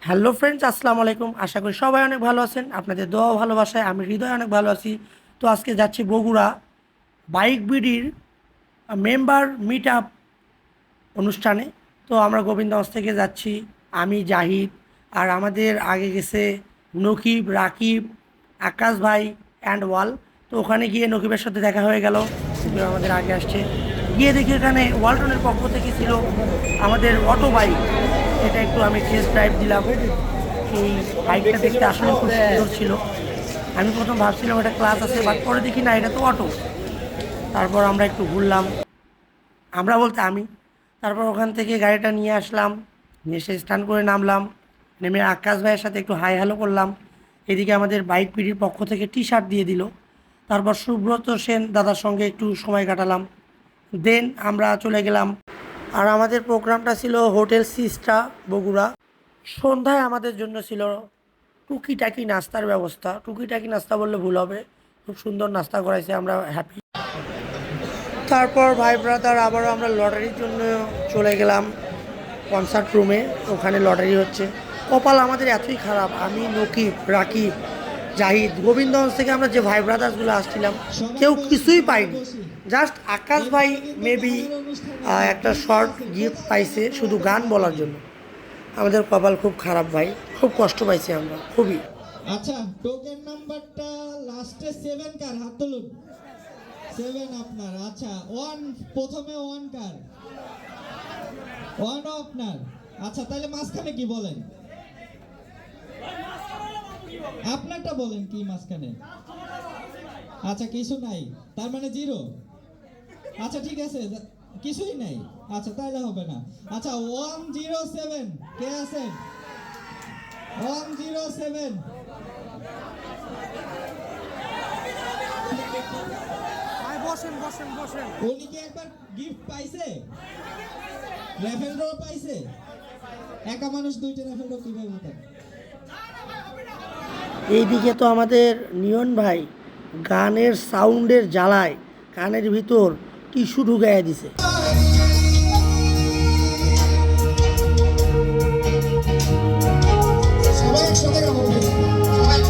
Hello friends, আসসালামু আলাইকুম। আশা করি সবাই অনেক ভালো আছেন। আপনাদের দোয়া ও ভালোবাসায় আমি হৃদয় অনেক ভালো আছি। তো আজকে যাচ্ছি বগুড়া বাইক বিডির মেম্বার মিট আপ অনুষ্ঠানে। তো আমরা গোবিন্দগঞ্জ থেকে যাচ্ছি, আমি জাহিদ, আর আমাদের আগে গেছে নকিব, রাকিব, আকাশ ভাই অ্যান্ড ওয়াল। তো ওখানে গিয়ে নকিবের সাথে দেখা হয়ে গেল, নকিব আমাদের আগে আসছে। গিয়ে দেখি এখানে ওয়ালটনের পক্ষ থেকে ছিল আমাদের অটো বাইক। এটা একটু আমি টেস্ট ড্রাইভ দিলাম। এই বাইকটা দেখতে আসলে খুব সুন্দর ছিল। আমি প্রথম ভাবছিলাম এটা ক্লাস আছে, বাট পরে দেখি না, এটা তো অটো। তারপর আমরা একটু ঘুরলাম, আমরা বলতে আমি। তারপর ওখান থেকে গাড়িটা নিয়ে আসলাম, নিয়ে এসে স্ট্যান্ড করে নামলাম। নেমে আকাশ ভাইয়ের সাথে একটু হাই হ্যালো করলাম। এদিকে আমাদের বাইক পিডির পক্ষ থেকে টি শার্ট দিয়ে দিল। তারপর সুব্রত সেন দাদার সঙ্গে একটু সময় কাটালাম। দেন আমরা চলে গেলাম। আর আমাদের প্রোগ্রামটা ছিল হোটেল সিস্টা বগুড়া। সন্ধ্যায় আমাদের জন্য ছিল টুকিটাকি নাস্তার ব্যবস্থা। টুকিটাকি নাস্তা বললে ভুল হবে, খুব সুন্দর নাস্তা করাইছে, আমরা হ্যাপি। তারপর ভাই ব্রাদার আবারও আমরা লটারির জন্য চলে গেলাম কনসার্ট রুমে। ওখানে লটারি হচ্ছে। কপাল আমাদের এতই খারাপ, আমি নকিব, রাকিব, জাহিদ, গোবিন্দগঞ্জ থেকে আমরা যে ভাই ব্রাদার্সগুলো আসছিলাম কেউ কিছুই পাইনি। জাস্ট আকাশ ভাই মেবি একটা শর্ট গিফট পাইছে শুধু গান বলার জন্য। আমাদের কপাল খুব খারাপ ভাই, খুব কষ্ট পাইছি আমরা খুবই। আচ্ছা, টোকেন নাম্বারটা লাস্টে 7 কার? হাত তুলুন। 7 আপনার। আচ্ছা, 1 প্রথমে 1 কার? 1 আপনার। আচ্ছা, তাহলে মাঝখানে কি বলেন? আপনারটা বলেন কি মাঝখানে? আচ্ছা, কিছু নাই, তার মানে 0। আচ্ছা, ঠিক আছে, কিছুই নাই। আচ্ছা, তাহলে হবে না। আচ্ছা, 107 কে আছেন? 107। বসেন বসেন বসেন। উনি কি একবার গিফট পাইছে? র্যাফেল ড্র পাইছে? একা মানুষ 2টা র্যাফেল ড্র কিভাবে হতে? এইদিকে তো আমাদের নিয়ন ভাই গানের সাউন্ডের জ্বালায় কানের ভিতর টিস্যু ঢুকাইয়া দিছে। সবাই একসাথে গাবো। সবাই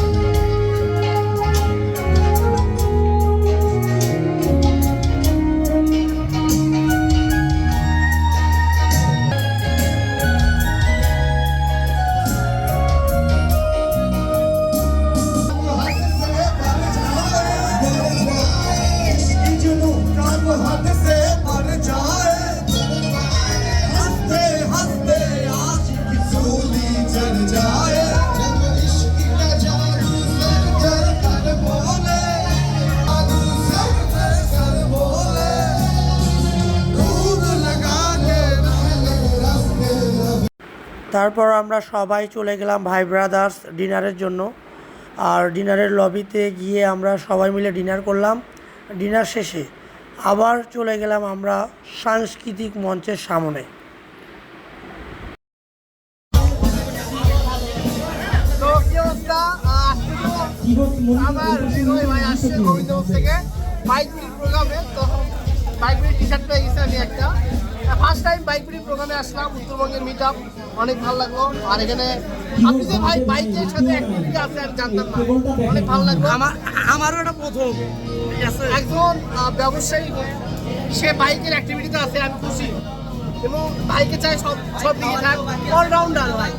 তারপর আমরা সবাই চলে গেলাম ভাই ব্রাদার্স ডিনারের জন্য। আর ডিনারের লবিতে গিয়ে আমরা সবাই মিলে ডিনার করলাম। ডিনার শেষে আবার চলে গেলাম আমরা সাংস্কৃতিক মঞ্চের সামনে। তো কি অবস্থা? আমার হৃদয় ভাই আসছে গোবিন্দগঞ্জ থেকে বাইক বিড়ির প্রোগ্রামে। তো বাইক বিড়ির টি শার্ট পেয়ে গেছি আমি একটা। ফার্স্ট টাইম বাইক বিড়ির প্রোগ্রামে আসলাম, উত্তরবঙ্গের মিট আপ, অনেক ভালো লাগলো। আর এখানে আপনি যে ভাই বাইকের সাথে অ্যাক্টিভিটি আছে আমি জানতাম না, অনেক ভালো লাগলো। আমারও এটা প্রথম। একজন ব্যবসায়ী সে বাইকের অ্যাক্টিভিটিতে আছে, আমি খুশি। এবং ভাইকে চাই সব সব দিকে থাক, অলরাউন্ডার ভাই।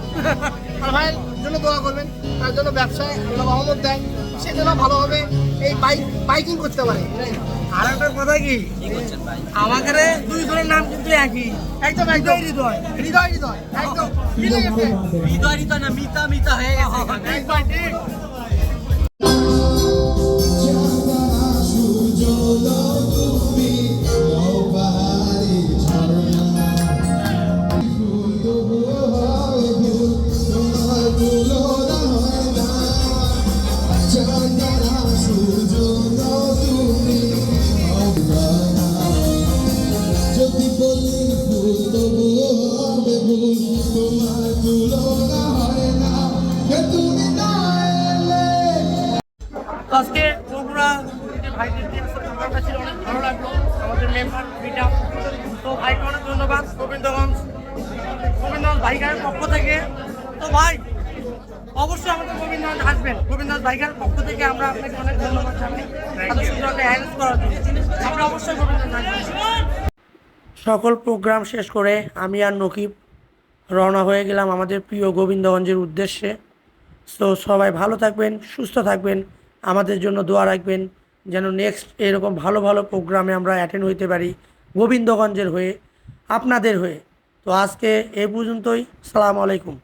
আর ভাইয়ের জন্য দোয়া করবেন, তার জন্য ব্যবসায় আল্লাহ রহমত দেয়, সে যেন ভালোভাবে এই বাইকিং করতে পারে। আর একটা কথা কি, আমাদের দুইজনের নাম কিন্তু একই, একদম একদম হৃদয়। হৃদয় হৃদয় একদম মিলে গেছে। হৃদয় হৃদয় না, মিতা মিতা হয়ে গেছে। একদম ঠিক। আজকে বগুড়া ভাইদের দিয়ে প্রোগ্রামটা ছিল, অনেক ভালো লাগলো। আমাদের মেম্বার মিটা, তো ভাইকে অনেক ধন্যবাদ। গোবিন্দগঞ্জ ভাইকারের পক্ষ থেকে। তো ভাই অবশ্যই আমাদের গোবিন্দগঞ্জ আসবেন। গোবিন্দগঞ্জ বাইকের পক্ষ থেকে আমরা আপনাকে অনেক ধন্যবাদ জানাই এত সুন্দর একটা অ্যারেঞ্জ করার জন্য। আমরা অবশ্যই গোবিন্দগঞ্জ আসবেন। সকল প্রোগ্রাম শেষ করে আমি আর নকিব রওনা হয়ে গেলাম আমাদের প্রিয় গোবিন্দগঞ্জের উদ্দেশ্যে। তো সবাই ভালো থাকবেন, সুস্থ থাকবেন, আমাদের জন্য দোয়া রাখবেন যেন নেক্সট এরকম ভালো ভালো প্রোগ্রামে আমরা অ্যাটেন্ড হইতে পারি গোবিন্দগঞ্জের হয়ে, আপনাদের হয়ে। তো আজকে এই পর্যন্তই। সালামু আলাইকুম।